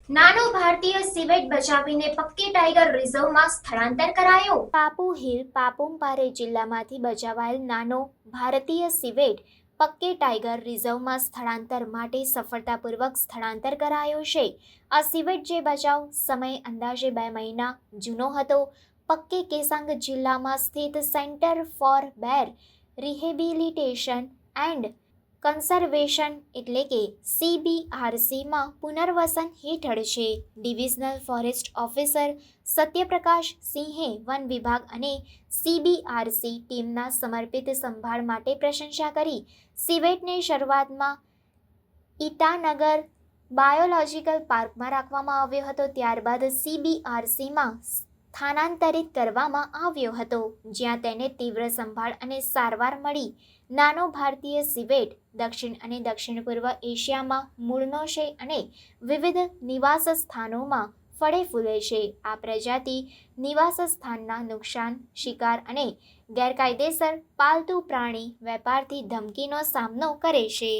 નાનો ભારતીય civet બચાવીને પક્કી tiger રિઝર્વમાં સ્થળાંતર કરાયો। પાપુ હિલ પાપુમપારે જિલ્લામાંથી બચાવાયેલ નાનો ભારતીય સિવેટ પક્કી ટાઈગર રિઝર્વમાં સ્થળાંતર માટે સફળતાપૂર્વક સ્થળાંતર કરાયો છે। આ સિવેટ જે બચાવ સમય અંદાજે 2 મહિના જૂનો હતો। પક્કી કેસાંગ જિલ્લામાં સ્થિત centre for bear rehabilitation and conservation એટલે કે CBRCમાં પુનર્વસન હેઠળ છે। ડિવિઝનલ ફોરેસ્ટ ઓફિસર સત્યપ્રકાશ સિંહે વન વિભાગ અને CBRC ટીમના સમર્પિત સંભાળ માટે પ્રશંસા કરી। સિવેટને શરૂઆતમાં ઈટાનગર બાયોલોજિકલ પાર્કમાં રાખવામાં આવ્યો હતો, ત્યારબાદ CBRCમાં સ્થાનાંતરિત કરવામાં આવ્યો હતો, જ્યાં તેને તીવ્ર સંભાળ અને સારવાર મળી। નાનો ભારતીય સિવેટ દક્ષિણ અને દક્ષિણ પૂર્વ એશિયામાં મૂળનો છે અને વિવિધ નિવાસ સ્થાનોમાં ફળે ફૂલે છે। આ પ્રજાતિ નિવાસ સ્થાનના નુકસાન, શિકાર અને ગેરકાયદેસર પાલતુ પ્રાણી વેપારથી ધમકીનો સામનો કરે છે।